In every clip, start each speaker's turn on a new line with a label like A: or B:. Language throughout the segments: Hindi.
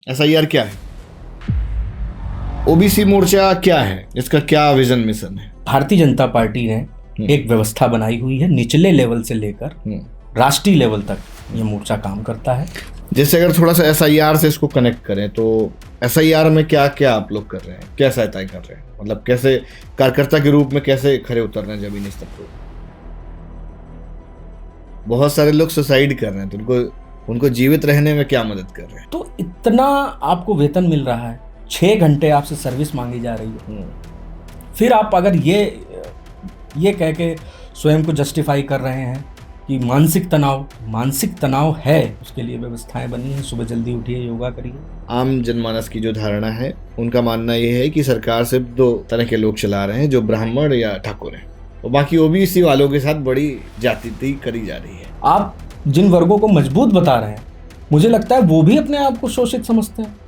A: एसआईआर क्या है? ओबीसी मोर्चा क्या है? इसका क्या विजन मिशन है?
B: भारतीय जनता पार्टी ने एक व्यवस्था बनाई हुई है, निचले लेवल से लेकर राष्ट्रीय लेवल तक ये मोर्चा काम करता है।
A: जैसे अगर थोड़ा सा एसआईआर से इसको कनेक्ट करें तो एसआईआर में क्या क्या आप लोग कर रहे हैं, क्या सहायता कर रहे हैं, मतलब कैसे कार्यकर्ता के रूप में कैसे खड़े उतर रहे हैं जमीनी स्तर पर? बहुत सारे लोग सुसाइड कर रहे हैं, तो उनको जीवित रहने में क्या मदद कर रहे हैं?
B: तो इतना आपको वेतन मिल रहा है, 6 घंटे आपसे सर्विस मांगी जा रही है, फिर आप अगर ये कह के स्वयं को जस्टिफाई कर रहे हैं कि मानसिक तनाव है, उसके लिए व्यवस्थाएं बनी हैं। सुबह जल्दी उठिए, योगा करिए।
A: आम जनमानस की जो धारणा है, उनका मानना यह है कि सरकार सिर्फ 2 तरह के लोग चला रहे हैं, जो ब्राह्मण या ठाकुर हैं, और बाकी ओबीसी वालों के साथ बड़ी जाति करी जा रही है।
B: आप जिन वर्गों को मजबूत बता रहे हैं, मुझे लगता है वो भी अपने आप को शोषित समझते हैं।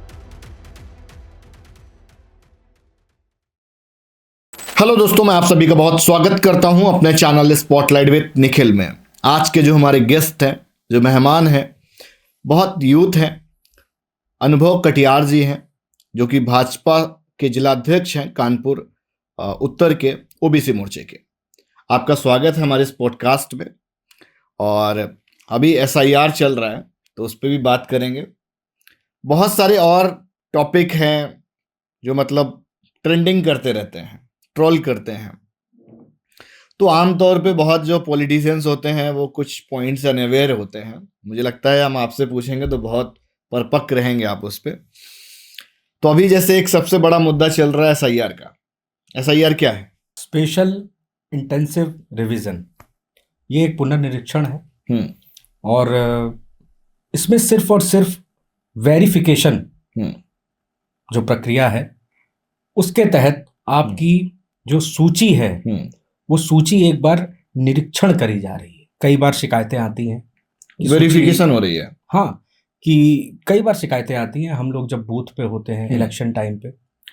A: हेलो दोस्तों, मैं आप सभी का बहुत स्वागत करता हूं अपने चैनल स्पॉटलाइट विद निखिल में। आज के जो हमारे गेस्ट हैं, जो मेहमान हैं, बहुत यूथ हैं। अनुभव कटियार जी हैं, जो कि भाजपा के जिलाध्यक्ष हैं कानपुर उत्तर के ओबीसी मोर्चे के। आपका स्वागत है हमारे इस पॉडकास्ट में। और अभी एसआईआर चल रहा है, तो उस पर भी बात करेंगे। बहुत सारे और टॉपिक हैं जो मतलब ट्रेंडिंग करते रहते हैं, ट्रोल करते हैं। तो आमतौर पे बहुत जो पॉलिटिशियंस होते हैं वो कुछ पॉइंट्स अनअवेयर होते हैं। मुझे लगता है हम आपसे पूछेंगे तो बहुत परिपक्व रहेंगे आप उस पर। तो अभी जैसे एक सबसे बड़ा मुद्दा चल रहा है एसआईआर का। एसआईआर क्या है?
B: स्पेशल इंटेंसिव रिवीजन, ये एक पुनर्निरीक्षण है और इसमें सिर्फ और सिर्फ वेरिफिकेशन जो प्रक्रिया है, उसके तहत आपकी जो सूची है वो सूची एक बार निरीक्षण करी जा रही है। कई बार शिकायतें आती हैं,
A: वेरिफिकेशन हो रही है।
B: हाँ, कि कई बार शिकायतें आती हैं। हम लोग जब बूथ पे होते हैं इलेक्शन टाइम पे,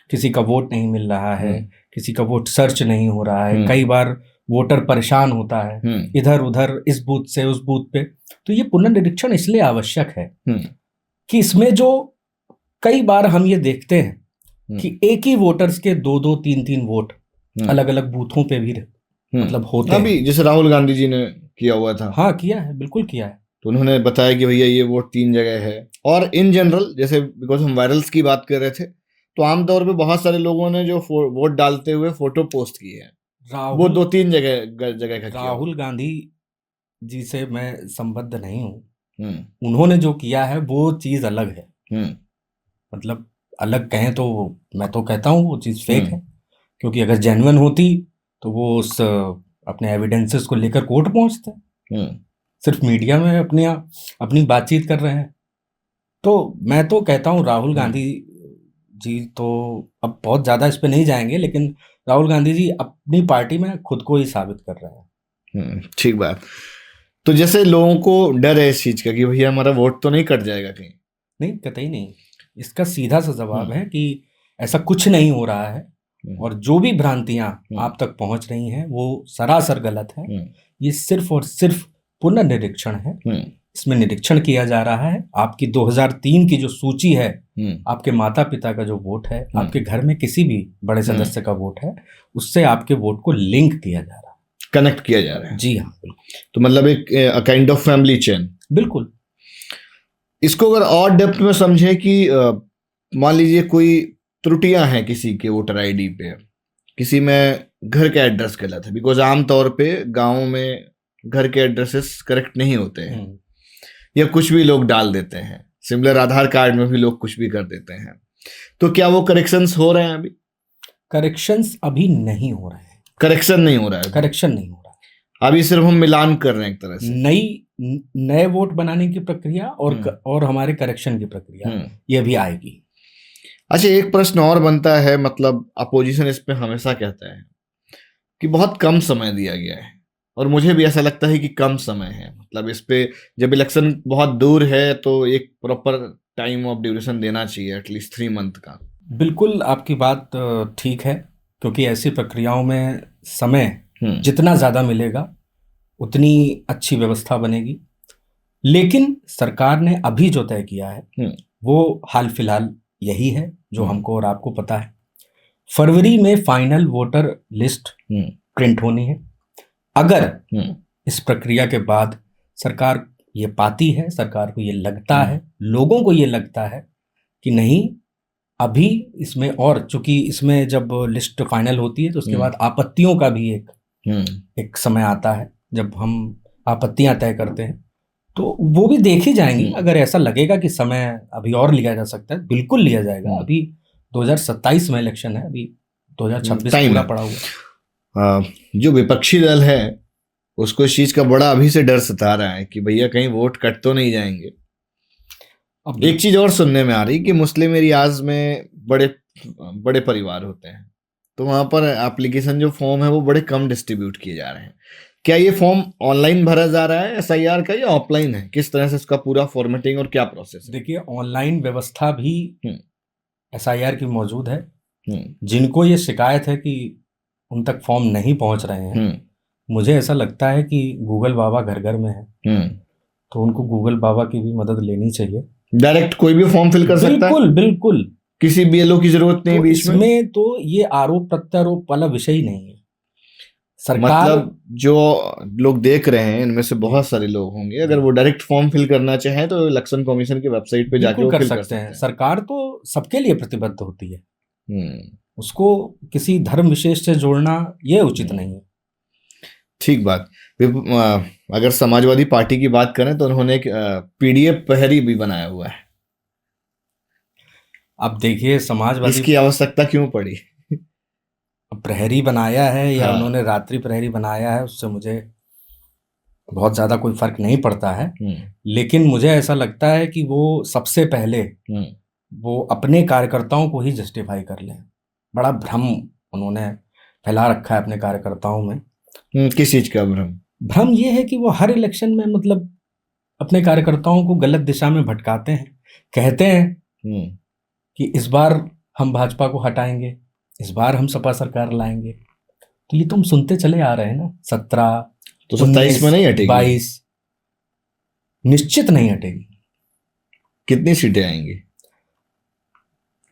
B: किसी का वोट नहीं मिल रहा है, किसी का वोट सर्च नहीं हो रहा है, कई बार वोटर परेशान होता है इधर उधर, इस बूथ से उस बूथ पे। तो ये पुनर्निरीक्षण इसलिए आवश्यक है कि इसमें जो कई बार हम ये देखते हैं कि एक ही वोटर्स के 2-2, 3-3 वोट अलग अलग बूथों पे भी मतलब होते हैं।
A: अभी जैसे राहुल गांधी जी ने किया हुआ था।
B: हाँ, किया है, बिल्कुल किया है।
A: तो उन्होंने बताया कि भैया ये वोट 3 जगह है। और इन जनरल, जैसे बिकॉज हम वायरल्स की बात कर रहे थे, तो आमतौर पे बहुत सारे लोगों ने जो वोट डालते हुए फोटो पोस्ट किए हैं, वो 2-3 जगह का।
B: राहुल गांधी जी से मैं संबद्ध नहीं हूँ। उन्होंने जो किया है वो चीज अलग है। मतलब अलग कहें तो मैं तो कहता हूँ वो चीज फेक है, क्योंकि अगर जेन्युइन होती तो वो उस अपने एविडेंसेस को लेकर कोर्ट पहुंचते। सिर्फ मीडिया में अपनी बातचीत कर रहे हैं। तो मैं तो कहता हूँ राहुल गांधी जी तो अब बहुत ज्यादा इस पे नहीं जाएंगे, लेकिन राहुल गांधी जी अपनी पार्टी में खुद को ही साबित कर रहे हैं।
A: ठीक बात। तो जैसे लोगों को डर है इस चीज का कि भैया हमारा वोट तो नहीं कट जाएगा कहीं?
B: नहीं, कतई नहीं। इसका सीधा सा जवाब है कि ऐसा कुछ नहीं हो रहा है, और जो भी भ्रांतियां आप तक पहुंच रही हैं वो सरासर गलत है। ये सिर्फ और सिर्फ पुनर्निरीक्षण है। इसमें निरीक्षण किया जा रहा है। आपकी 2003 की जो सूची है, आपके माता पिता का जो वोट है, आपके घर में किसी भी बड़े सदस्य का वोट है, उससे आपके वोट को लिंक किया जा रहा है,
A: कनेक्ट किया जा रहा है।
B: जी हाँ, बिल्कुल।
A: तो मतलब एक काइंड ऑफ फैमिली चेन।
B: बिल्कुल।
A: इसको अगर और डेप्थ में समझे कि मान लीजिए कोई त्रुटियां हैं किसी के वोटर आईडी पे, किसी में घर का एड्रेस गलत है, बिकॉज आमतौर पे गाँव में घर के एड्रेसेस करेक्ट नहीं होते हैं, या कुछ भी लोग डाल देते हैं। सिमिलर आधार कार्ड में भी लोग कुछ भी कर देते हैं। तो क्या वो करेक्शंस हो रहे हैं अभी?
B: करेक्शंस अभी नहीं हो रहे हैं।
A: करेक्शन नहीं हो रहा है?
B: करेक्शन नहीं हो रहा है।
A: अभी सिर्फ हम मिलान कर रहे हैं एक तरह से।
B: नए वोट बनाने की प्रक्रिया और हमारे करेक्शन की प्रक्रिया, ये भी आएगी।
A: अच्छा, एक प्रश्न और बनता है, मतलब अपोजिशन इस पे हमेशा कहता है कि बहुत कम समय दिया गया है, और मुझे भी ऐसा लगता है कि कम समय है। मतलब इस पे जब इलेक्शन बहुत दूर है तो एक प्रॉपर टाइम ऑफ ड्यूरेशन देना चाहिए, एटलीस्ट 3 मंथ का।
B: बिल्कुल, आपकी बात ठीक है, क्योंकि ऐसी प्रक्रियाओं में समय जितना ज़्यादा मिलेगा उतनी अच्छी व्यवस्था बनेगी। लेकिन सरकार ने अभी जो तय किया है वो हाल फिलहाल यही है जो
A: हम्म।
B: हमको और आपको पता है। फरवरी में फाइनल वोटर लिस्ट प्रिंट होनी है। अगर इस प्रक्रिया के बाद सरकार ये पाती है, सरकार को ये लगता है, लोगों को ये लगता है कि नहीं अभी इसमें, और चूंकि इसमें जब लिस्ट फाइनल होती है तो उसके बाद आपत्तियों का भी एक समय आता है जब हम आपत्तियां तय करते हैं, तो वो भी देखी जाएंगी। अगर ऐसा लगेगा कि समय अभी और लिया जा सकता है, बिल्कुल लिया जाएगा। अभी 2027 में इलेक्शन है, अभी 2026 पूरा पड़ा हुआ।
A: जो विपक्षी दल है उसको इस चीज का बड़ा अभी से डर सता रहा है कि भैया कहीं वोट कट तो नहीं जाएंगे। अब एक चीज और सुनने में आ रही कि मुस्लिम एरियाज में बड़े बड़े परिवार होते हैं, तो वहां पर एप्लीकेशन जो फॉर्म है वो बड़े कम डिस्ट्रीब्यूट किए जा रहे हैं। क्या ये फॉर्म ऑनलाइन भरा जा रहा है SIR का या ऑफलाइन है? किस तरह से इसका पूरा फॉर्मेटिंग और क्या प्रोसेस है?
B: देखिए, ऑनलाइन व्यवस्था भी SIR की मौजूद है। जिनको ये शिकायत है कि उन तक फॉर्म नहीं पहुंच रहे हैं, मुझे ऐसा लगता है कि गूगल बाबा घर घर में है, तो उनको गूगल बाबा की भी मदद लेनी चाहिए।
A: डायरेक्ट कोई भी फॉर्म फिल कर सकता है?
B: बिल्कुल बिल्कुल,
A: किसी BLO की जरूरत नहीं।
B: तो
A: बीच में
B: इसमें तो ये आरोप प्रत्यारोप वाला विषय ही नहीं है। सरकार,
A: मतलब जो लोग देख रहे हैं इनमें से बहुत सारे लोग होंगे, अगर वो डायरेक्ट फॉर्म फिल करना चाहें तो इलेक्शन कमीशन की वेबसाइट पे जाके वो
B: कर
A: फिल
B: सकते हैं। सरकार तो सबके लिए प्रतिबद्ध होती है, उसको किसी धर्म विशेष से जोड़ना ये उचित नहीं है।
A: ठीक बात। अगर समाजवादी पार्टी की बात करें तो उन्होंने एक PDF प्रहरी भी बनाया हुआ है।
B: अब देखिए, समाजवादी,
A: इसकी आवश्यकता क्यों पड़ी?
B: प्रहरी बनाया है या उन्होंने रात्रि प्रहरी बनाया है, उससे मुझे बहुत ज्यादा कोई फर्क नहीं पड़ता है। लेकिन मुझे ऐसा लगता है कि वो सबसे पहले वो अपने कार्यकर्ताओं को ही जस्टिफाई कर लें। बड़ा भ्रम उन्होंने फैला रखा है अपने कार्यकर्ताओं में।
A: किस चीज का भ्रम?
B: भ्रम ये है कि वो हर इलेक्शन में मतलब अपने कार्यकर्ताओं को गलत दिशा में भटकाते हैं। कहते हैं कि इस बार हम भाजपा को हटाएंगे, इस बार हम सपा सरकार लाएंगे। तो ये तुम सुनते चले आ रहे हैं ना। 17
A: तो 27 में नहीं हटेगी?
B: 22 निश्चित नहीं हटेगी।
A: कितनी सीटें आएंगी?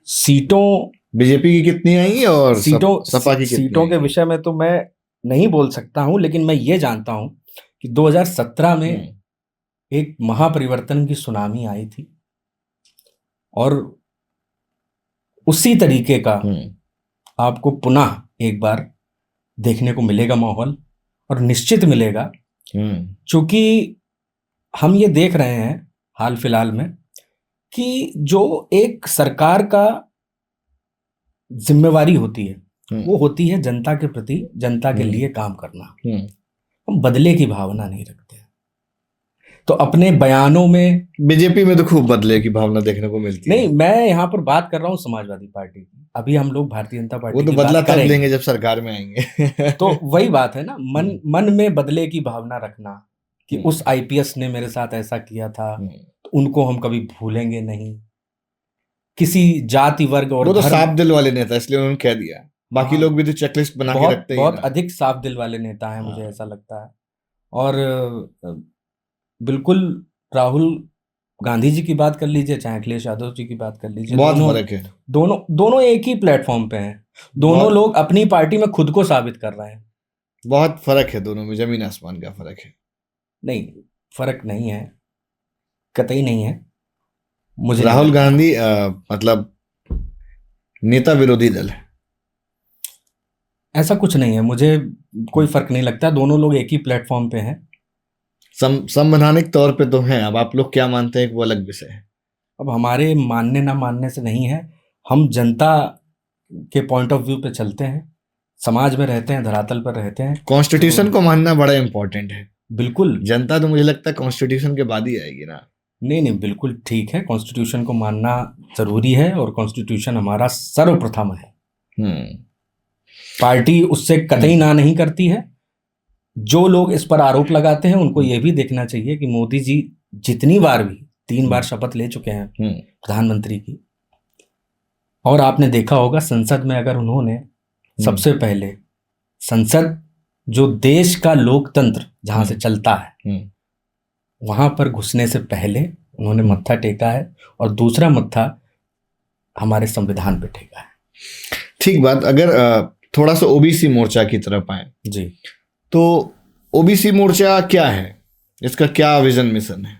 B: सीटों
A: बीजेपी की कितनी आएंगी और सपा की कितनी?
B: सीटों के विषय में तो मैं नहीं बोल सकता हूं, लेकिन मैं ये जानता हूं कि 2017 में एक महापरिवर्तन की सुनामी आई थी और उसी तरीके का आपको पुनः एक बार देखने को मिलेगा माहौल, और निश्चित मिलेगा। क्योंकि हम ये देख रहे हैं हाल फिलहाल में कि जो एक सरकार का जिम्मेवारी होती है वो होती है जनता के प्रति, जनता के लिए काम करना। हम बदले की भावना नहीं रखते। तो अपने बयानों में,
A: बीजेपी में तो खूब बदले की भावना देखने को मिलती है।
B: नहीं, मैं यहाँ पर बात कर रहा हूँ समाजवादी पार्टी की। अभी हम लोग भारतीय जनता पार्टी
A: वो तो
B: की
A: बदला
B: बात
A: तब
B: करेंगे
A: लेंगे जब सरकार में आएंगे।
B: तो वही बात है ना, मन में बदले की भावना रखना कि उस IPS ने मेरे साथ ऐसा किया था, तो उनको हम कभी भूलेंगे नहीं। किसी जाति वर्ग और
A: वो तो साफ दिल वाले नेता, इसलिए उन्होंने कह दिया। बाकी लोग भी तो चेकलिस्ट बना के रखते हैं।
B: बहुत अधिक साफ दिल वाले नेता हैं, मुझे ऐसा लगता है। और बिल्कुल राहुल गांधी जी की बात कर लीजिए, चाहे अखिलेश यादव जी की बात कर लीजिए,
A: बहुत फर्क है।
B: दोनों एक ही प्लेटफॉर्म पे हैं। दोनों लोग अपनी पार्टी में खुद को साबित कर रहे हैं।
A: बहुत फर्क है दोनों में, जमीन आसमान का फर्क है।
B: नहीं, फर्क नहीं है, कतई नहीं है। मुझे
A: राहुल गांधी मतलब नेता विरोधी दल है,
B: ऐसा कुछ नहीं है। मुझे कोई फर्क नहीं लगता, दोनों लोग एक ही प्लेटफॉर्म पे हैं।
A: संवैधानिक तौर पे तो हैं। अब आप लोग क्या मानते हैं वो अलग विषय है।
B: अब हमारे मानने ना मानने से नहीं है, हम जनता के पॉइंट ऑफ व्यू पे चलते हैं, समाज में रहते हैं, धरातल पर रहते हैं।
A: कॉन्स्टिट्यूशन को मानना बड़ा इंपॉर्टेंट है।
B: बिल्कुल।
A: जनता तो मुझे लगता है कॉन्स्टिट्यूशन के बाद ही आएगी ना।
B: नहीं, बिल्कुल ठीक है, कॉन्स्टिट्यूशन को मानना जरूरी है और कॉन्स्टिट्यूशन हमारा सर्वप्रथम है। पार्टी उससे कतई ना नहीं करती है। जो लोग इस पर आरोप लगाते हैं उनको यह भी देखना चाहिए कि मोदी जी जितनी बार भी 3 बार शपथ ले चुके हैं प्रधानमंत्री की, और आपने देखा होगा संसद में अगर उन्होंने सबसे पहले, संसद जो देश का लोकतंत्र जहां से चलता है, वहां पर घुसने से पहले उन्होंने मत्था टेका है, और दूसरा मत्था हमारे संविधान पे टेका है।
A: ठीक बात। अगर थोड़ा सा ओबीसी मोर्चा की तरफ आए
B: जी,
A: तो ओबीसी मोर्चा क्या है, इसका क्या विजन मिशन है?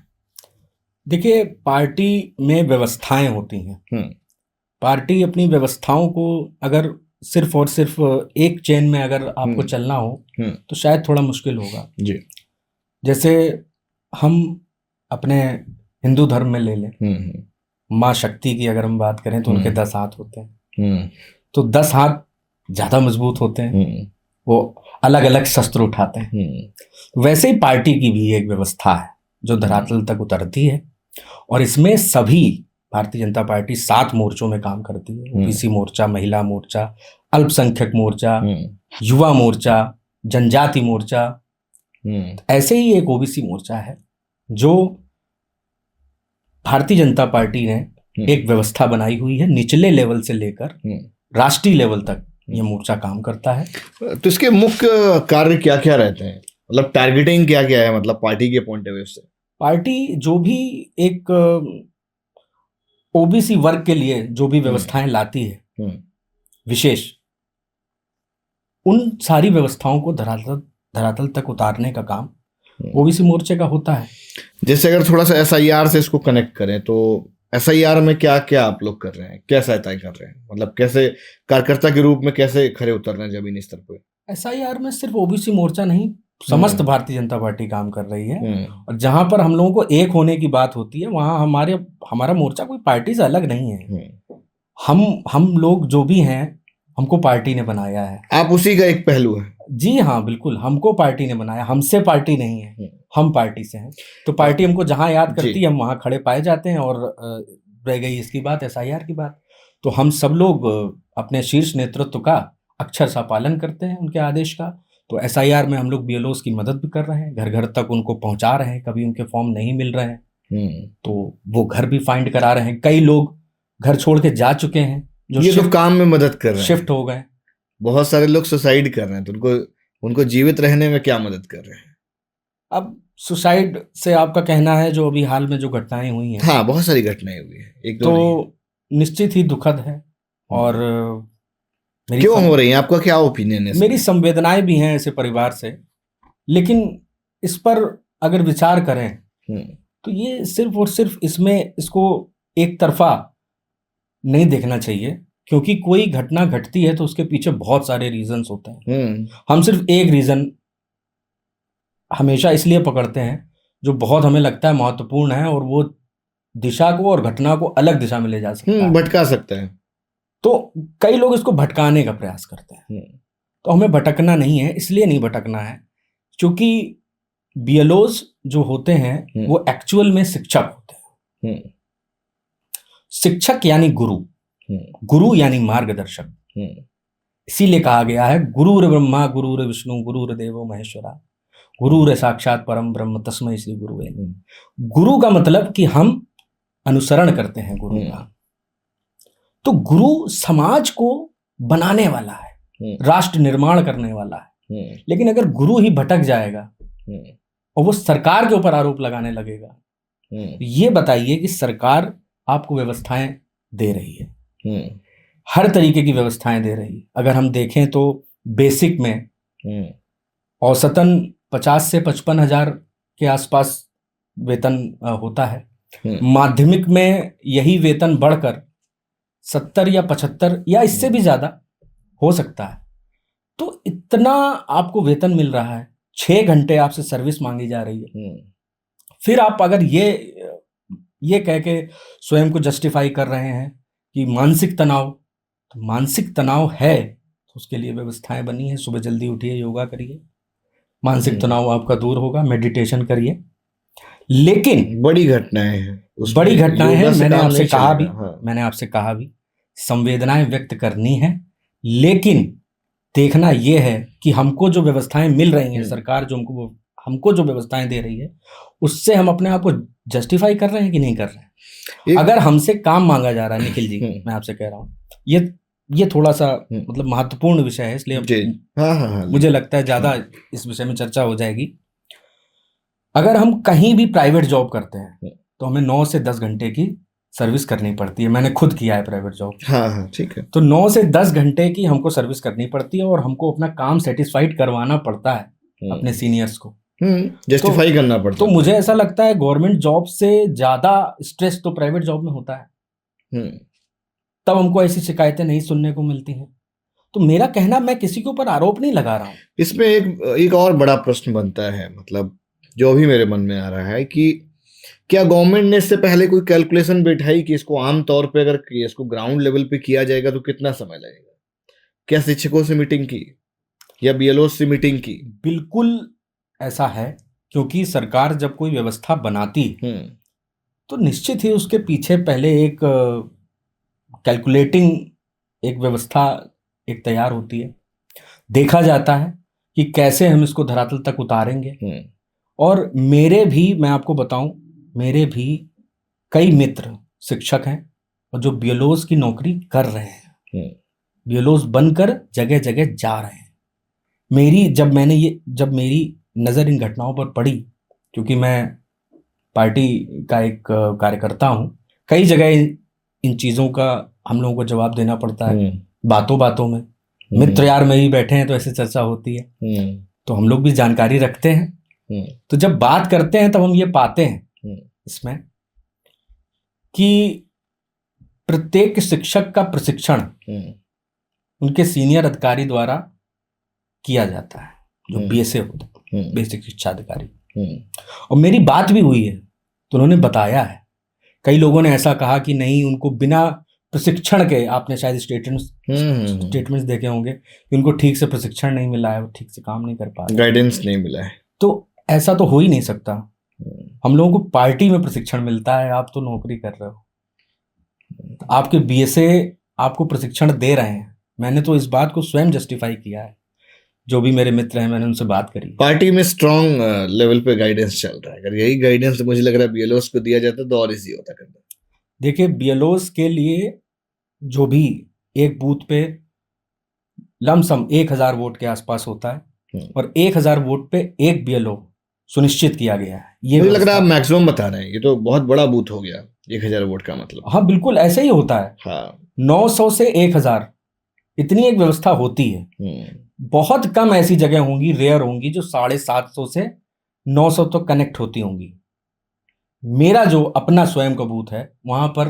B: देखिए, पार्टी में व्यवस्थाएं होती हैं। पार्टी अपनी व्यवस्थाओं को अगर सिर्फ और सिर्फ एक चेन में अगर आपको चलना हो तो शायद थोड़ा मुश्किल होगा
A: जी।
B: जैसे हम अपने हिंदू धर्म में ले लें, माँ शक्ति की अगर हम बात करें तो उनके 10 हाथ होते हैं। तो 10 हाथ ज्यादा मजबूत होते हैं, वो अलग अलग शस्त्र उठाते हैं। वैसे ही पार्टी की भी एक व्यवस्था है जो धरातल तक उतरती है, और इसमें सभी भारतीय जनता पार्टी 7 मोर्चों में काम करती है। ओबीसी मोर्चा, महिला मोर्चा, अल्पसंख्यक मोर्चा, युवा मोर्चा, जनजाति मोर्चा। ऐसे ही एक ओबीसी मोर्चा है जो भारतीय जनता पार्टी ने एक व्यवस्था बनाई हुई है। निचले लेवल से लेकर राष्ट्रीय लेवल तक ये मोर्चा काम करता है।
A: तो इसके मुख्य कार्य क्या क्या रहते हैं, मतलब टारगेटिंग क्या क्या है, मतलब पार्टी के पॉइंट ऑफ व्यू से?
B: पार्टी जो भी एक ओबीसी वर्ग के लिए जो भी व्यवस्थाएं लाती है विशेष, उन सारी व्यवस्थाओं को धरातल तक उतारने का काम ओबीसी मोर्चे का होता है।
A: जैसे अगर थोड़ा सा एसआईआर से इसको कनेक्ट करें तो एसआईआर में क्या क्या आप लोग कर रहे हैं, क्या सहायताएं कर रहे हैं, मतलब कैसे कार्यकर्ता के रूप में कैसे खड़े उतर रहे हैं जमीनी स्तर पर?
B: एसआईआर में सिर्फ ओबीसी मोर्चा नहीं, समस्त भारतीय जनता पार्टी काम कर रही है। और जहां पर हम लोगों को एक होने की बात होती है वहां हमारा मोर्चा कोई पार्टी से अलग नहीं है। हम लोग जो भी हैं, हमको पार्टी ने बनाया है।
A: आप उसी का एक पहलू है।
B: जी हाँ, बिल्कुल, हमको पार्टी ने बनाया, हमसे पार्टी नहीं है, हम पार्टी से हैं। तो पार्टी हमको जहां याद करती है हम वहां खड़े पाए जाते हैं। और रह गई इसकी बात, एसआईआर की बात, तो हम सब लोग अपने शीर्ष नेतृत्व का अक्षर सा पालन करते हैं, उनके आदेश का। तो एसआईआर में हम लोग बीएलओस की मदद भी कर रहे हैं, घर घर तक उनको पहुंचा रहे हैं। कभी उनके फॉर्म नहीं मिल रहे हैं तो वो घर भी फाइंड करा रहे हैं। कई लोग घर छोड़ के जा चुके हैं जो
A: ये तो काम में मदद कर रहे हैं,
B: शिफ्ट हो गए।
A: बहुत सारे लोग सुसाइड कर रहे हैं, तो उनको जीवित रहने में क्या मदद कर रहे हैं?
B: अब सुसाइड से आपका कहना है जो अभी हाल में जो घटनाएं हुई हैं,
A: हाँ, बहुत सारी घटनाएं हुई हैं, एक दो
B: तो निश्चित ही दुखद है। और
A: क्यों हो रही है, आपका क्या ओपिनियन है?
B: मेरी संवेदनाएं भी हैं ऐसे परिवार से, लेकिन इस पर अगर विचार करें तो ये सिर्फ और सिर्फ इसको एक तरफा नहीं देखना चाहिए, क्योंकि कोई घटना घटती है तो उसके पीछे बहुत सारे रीजंस होते हैं। हम सिर्फ एक रीजन हमेशा इसलिए पकड़ते हैं जो बहुत हमें लगता है महत्वपूर्ण है, और वो दिशा को और घटना को अलग दिशा में ले जा सकता है,
A: भटका सकता है।
B: तो कई लोग इसको भटकाने का प्रयास करते हैं। तो हमें भटकना नहीं है, इसलिए नहीं भटकना है क्योंकि बीएलओज जो होते हैं वो एक्चुअल में शिक्षक होते हैं। शिक्षक यानी गुरु, गुरु यानी मार्गदर्शक। इसीलिए कहा गया है गुरुर ब्रह्मा गुरुर विष्णु गुरुर देवो महेश्वरा गुरुर साक्षात परम ब्रह्म तस्मै श्री गुरुवे नमः। गुरु का मतलब कि हम अनुसरण करते हैं गुरु का। तो गुरु समाज को बनाने वाला है, राष्ट्र निर्माण करने वाला है। लेकिन अगर गुरु ही भटक जाएगा और वो सरकार के ऊपर आरोप लगाने लगेगा, ये बताइए कि सरकार आपको व्यवस्थाएं दे रही है, हर तरीके की व्यवस्थाएं दे रही है। अगर हम देखें तो बेसिक में औसतन 50 से 55 हजार के आसपास वेतन होता है। माध्यमिक में यही वेतन बढ़कर 70 या 75 या इससे भी ज्यादा हो सकता है। तो इतना आपको वेतन मिल रहा है, 6 घंटे आपसे सर्विस मांगी जा रही है। फिर आप अगर ये कह के स्वयं को जस्टिफाई कर रहे हैं कि मानसिक तनाव, तो मानसिक तनाव है तो उसके लिए व्यवस्थाएं बनी है। सुबह जल्दी उठिए, योगा करिए, मानसिक तनाव आपका दूर होगा, मेडिटेशन करिए। लेकिन
A: बड़ी घटनाएं हैं,
B: बड़ी घटनाएं हैं। मैंने आपसे कहा भी संवेदनाएं व्यक्त करनी है, लेकिन देखना यह है कि हमको जो व्यवस्थाएं मिल रही हैं, सरकार जो हमको जो व्यवस्थाएं दे रही है, उससे हम अपने आप को जस्टिफाई कर रहे हैं कि नहीं कर रहे हैं। अगर हमसे काम मांगा जा रहा है, निखिल जी, मैं आपसे कह रहा हूँ, ये थोड़ा सा मतलब महत्वपूर्ण विषय है, इसलिए मुझे लगता है ज्यादा इस विषय में चर्चा हो जाएगी। अगर हम कहीं भी प्राइवेट जॉब करते हैं, तो हमें 9 से 10 घंटे की सर्विस करनी पड़ती है। मैंने खुद किया है प्राइवेट जॉब।
A: हाँ हाँ ठीक है।
B: तो 9 से 10 घंटे की हमको सर्विस करनी पड़ती है और हमको अपना काम सेटिस्फाइड करवाना पड़ता है अपने सीनियर्स को,
A: जस्टिफाई करना पड़ता
B: तो
A: है।
B: मुझे ऐसा लगता है गवर्नमेंट जॉब से ज्यादा स्ट्रेस तो प्राइवेट जॉब में होता है। तब हमको ऐसी शिकायतें नहीं सुनने को मिलती हैं। तो मेरा कहना, मैं किसी के ऊपर आरोप नहीं लगा रहा हूँ।
A: इसमें एक और बड़ा प्रश्न बनता है, मतलब जो भी मेरे मन में आ रहा है कि क्या गवर्नमेंट ने इससे पहले कोई कैलकुलेशन बैठाई कि इसको आम तौर पे अगर इसको ग्राउंड लेवल पे किया जाएगा तो कितना समय लगेगा? क्या शिक्षकों से मीटिंग की या बीएलओ से मीटिंग की?
B: बिल्कुल ऐसा है, क्योंकि सरकार जब कोई व्यवस्था बनाती तो निश्चित ही उसके पीछे पहले एक कैलकुलेटिंग एक व्यवस्था एक तैयार होती है। देखा जाता है कि कैसे हम इसको धरातल तक उतारेंगे। और मेरे भी, मैं आपको बताऊं, मेरे भी कई मित्र शिक्षक हैं और जो बीएलओज की नौकरी कर रहे हैं, बीएलओज बनकर जगह जगह जा रहे हैं। जब मेरी नज़र इन घटनाओं पर पड़ी, क्योंकि मैं पार्टी का एक कार्यकर्ता हूं, कई जगह इन चीज़ों का हम लोगों को जवाब देना पड़ता है। बातों बातों में मित्र यार में ही बैठे हैं तो ऐसे चर्चा होती है, तो हम लोग भी जानकारी रखते हैं। तो जब बात करते हैं तब हम ये पाते हैं इसमें कि प्रत्येक शिक्षक का प्रशिक्षण उनके सीनियर अधिकारी द्वारा किया जाता है, जो बीएसए होता है, बेसिक शिक्षा अधिकारी। और मेरी बात भी हुई है तो उन्होंने बताया है। कई लोगों ने ऐसा कहा कि नहीं, उनको बिना प्रशिक्षण के, आपने शायद स्टेटमेंट्स देखे होंगे कि उनको ठीक से प्रशिक्षण नहीं मिला है, वो ठीक से काम नहीं कर पा रहे,
A: गाइडेंस नहीं मिला है।
B: तो ऐसा तो हो ही नहीं सकता। हम लोगों को पार्टी में प्रशिक्षण मिलता है, आप तो नौकरी कर रहे हो, आपके बीएसए आपको प्रशिक्षण दे रहे हैं। मैंने तो इस बात को स्वयं जस्टिफाई किया है। जो भी मेरे मित्र हैं, मैंने उनसे बात करी।
A: पार्टी में स्ट्रांग लेवल पे गाइडेंस चल रहा है। अगर यही गाइडेंस मुझे लग रहा है बीएलओस को दिया जाता तो और इजी होता करना।
B: देखिए, बीएलओस के लिए जो भी एक बूथ पे लमसम 1000 वोट के आसपास होता है और 1000 वोट पे एक बीएलओ सुनिश्चित किया गया है। ये
A: मुझे लग रहा है आप मैक्सिमम बता रहे हैं, ये तो बहुत बड़ा बूथ हो गया 1000 वोट का मतलब।
B: हाँ बिल्कुल ऐसे ही होता है।
A: हाँ,
B: 900 से 1000 इतनी एक व्यवस्था होती है। बहुत कम ऐसी जगह होंगी, रेयर होंगी, जो 750 से 900 तक कनेक्ट होती होंगी। मेरा जो अपना स्वयं का बूथ है वहां पर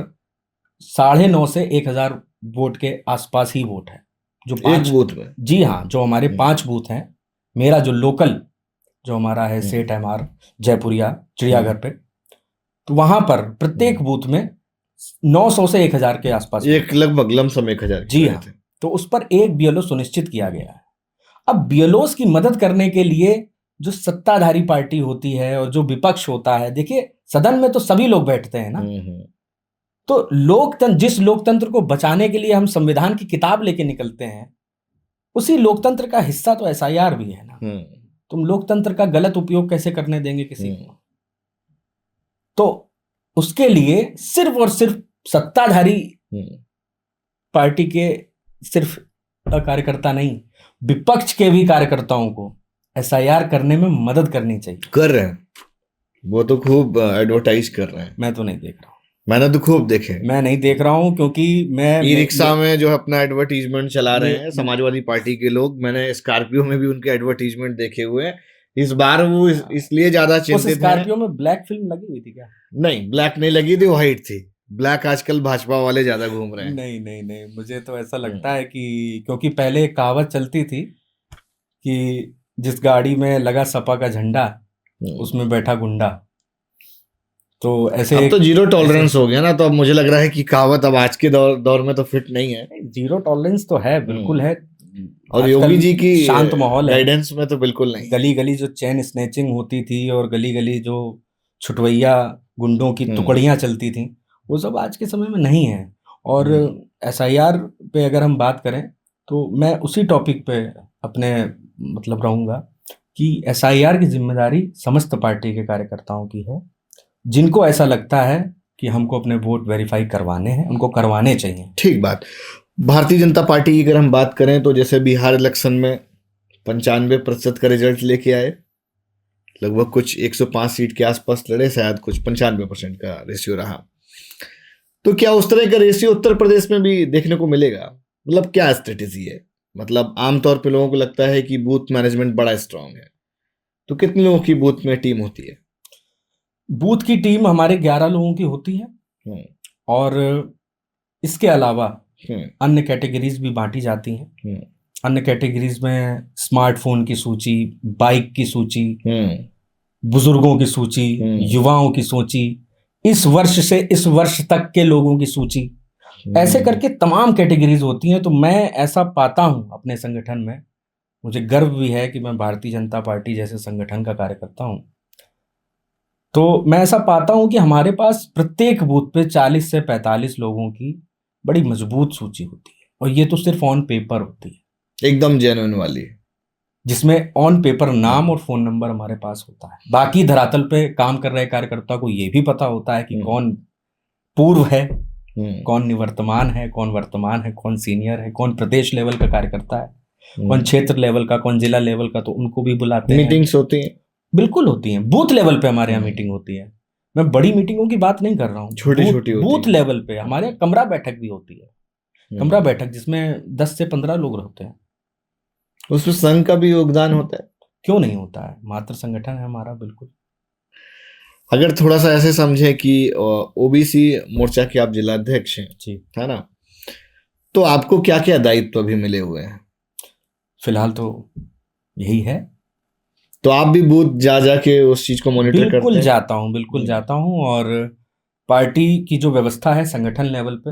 B: 950 से 1000 वोट के आसपास ही वोट है, जो 5
A: बूथ में।
B: जी हाँ, जो हमारे 5 बूथ हैं। मेरा जो लोकल जो हमारा है सेठ एमआर जयपुरिया चिड़ियाघर पे, तो वहां पर प्रत्येक बूथ में 900 से 1000 के आसपास,
A: एक लगभग लमसम 1000।
B: जी हाँ, तो उस पर एक बीएलओ सुनिश्चित किया गया है। अब बीएलओस की मदद करने के लिए जो सत्ताधारी पार्टी होती है और जो विपक्ष होता है, देखिए सदन में तो सभी लोग बैठते हैं ना, तो लोकतंत्र, जिस लोकतंत्र को बचाने के लिए हम संविधान की किताब लेके निकलते हैं, उसी लोकतंत्र का हिस्सा तो एसआईआर भी है ना। तुम लोकतंत्र का गलत उपयोग कैसे करने देंगे किसी को? तो उसके लिए सिर्फ और सिर्फ सत्ताधारी पार्टी के सिर्फ कार्यकर्ता नहीं, विपक्ष के भी कार्यकर्ताओं को एसआईआर करने में मदद करनी चाहिए। कर रहे हैं,
A: वो तो खूब एडवर्टाइज कर रहे हैं।
B: मैं तो नहीं देख रहा हूँ।
A: मैंने तो खूब देखे।
B: मैं नहीं देख रहा हूँ क्योंकि मैं
A: ई रिक्शा में जो अपना एडवर्टीजमेंट चला रहे हैं समाजवादी पार्टी के लोग, मैंने स्कॉर्पियो में भी उनके एडवर्टीजमेंट देखे हुए हैं। इस बार वो इसलिए ज्यादा चिंतित है।
B: स्कॉर्पियो में ब्लैक फिल्म लगी हुई थी क्या?
A: नहीं, ब्लैक नहीं लगी थी, व्हाइट थी। ब्लैक आजकल भाजपा वाले ज्यादा घूम रहे हैं।
B: नहीं नहीं नहीं, मुझे तो ऐसा लगता है कि क्योंकि पहले एक कहावत चलती थी कि जिस गाड़ी में लगा सपा का झंडा उसमें बैठा गुंडा। तो ऐसे
A: अब तो जीरो टॉलरेंस हो गया ना, तो अब मुझे लग रहा है कि कहावत अब आज के दौर में तो फिट नहीं है।
B: जीरो टॉलरेंस तो है, बिल्कुल है।
A: और योगी जी की
B: शांत माहौल
A: गाइडेंस में तो बिल्कुल नहीं।
B: गली गली जो चेन स्नैचिंग होती थी और गली गली जो छुटवैया गुंडों की टुकड़ियां चलती थी, वो सब आज के समय में नहीं है। और एसआईआर पे अगर हम बात करें तो मैं उसी टॉपिक पे अपने मतलब रहूंगा कि एसआईआर की जिम्मेदारी समस्त पार्टी के कार्यकर्ताओं की है। जिनको ऐसा लगता है कि हमको अपने वोट वेरीफाई करवाने हैं, उनको करवाने चाहिए।
A: ठीक बात। भारतीय जनता पार्टी की अगर हम बात करें तो जैसे बिहार इलेक्शन में 95% का रिजल्ट लेके आए, लगभग कुछ 105 सीट के आसपास लड़े, शायद कुछ 95% का रेशियो रहा। तो क्या उस तरह का रेशियो उत्तर प्रदेश में भी देखने को मिलेगा? मतलब क्या स्ट्रेटेजी है? मतलब आमतौर पे लोगों को लगता है कि बूथ मैनेजमेंट बड़ा स्ट्रांग है, तो कितने लोगों की बूथ में टीम होती है?
B: बूथ की टीम हमारे 11 लोगों की होती है और इसके अलावा अन्य कैटेगरीज भी बांटी जाती हैं। अन्य कैटेगरीज में स्मार्टफोन की सूची, बाइक की सूची, बुजुर्गों की सूची, युवाओं की सूची, इस वर्ष से इस वर्ष तक के लोगों की सूची, ऐसे करके तमाम कैटेगरीज होती हैं। तो मैं ऐसा पाता हूं अपने संगठन में, मुझे गर्व भी है कि मैं भारतीय जनता पार्टी जैसे संगठन का कार्यकर्ता हूं। तो मैं ऐसा पाता हूं कि हमारे पास प्रत्येक बूथ पे 40 से 45 लोगों की बड़ी मजबूत सूची होती है, और ये तो सिर्फ ऑन पेपर होती है,
A: एकदम जेन्युइन वाली,
B: जिसमें ऑन पेपर नाम और फोन नंबर हमारे पास होता है। बाकी धरातल पे काम कर रहे कार्यकर्ता को ये भी पता होता है कि कौन पूर्व है, कौन निवर्तमान है, कौन वर्तमान है, कौन सीनियर है, कौन प्रदेश लेवल का कार्यकर्ता है, कौन क्षेत्र लेवल का, कौन जिला लेवल का। तो उनको भी बुलाते हैं,
A: मीटिंग्स होती हैं।
B: बिल्कुल होती हैं, बूथ लेवल पे हमारे यहाँ मीटिंग होती है। मैं बड़ी मीटिंगों की बात नहीं कर रहा हूँ,
A: छोटी छोटी
B: बूथ लेवल पे हमारे यहाँ कमरा बैठक भी होती है। कमरा बैठक जिसमें 10 से 15 लोग रहते हैं।
A: उसमें संघ का भी योगदान होता है?
B: क्यों नहीं होता है, मात्र संगठन है हमारा। बिल्कुल।
A: अगर थोड़ा सा ऐसे समझे कि ओबीसी मोर्चा के आप जिलाध्यक्ष हैं
B: जी,
A: है ना, तो आपको क्या क्या दायित्व अभी मिले हुए हैं?
B: फिलहाल तो यही है।
A: तो आप भी बूथ जा जाके उस चीज को मॉनिटर करते हैं?
B: बिल्कुल जाता हूँ, बिल्कुल जाता हूँ। और पार्टी की जो व्यवस्था है संगठन लेवल पे,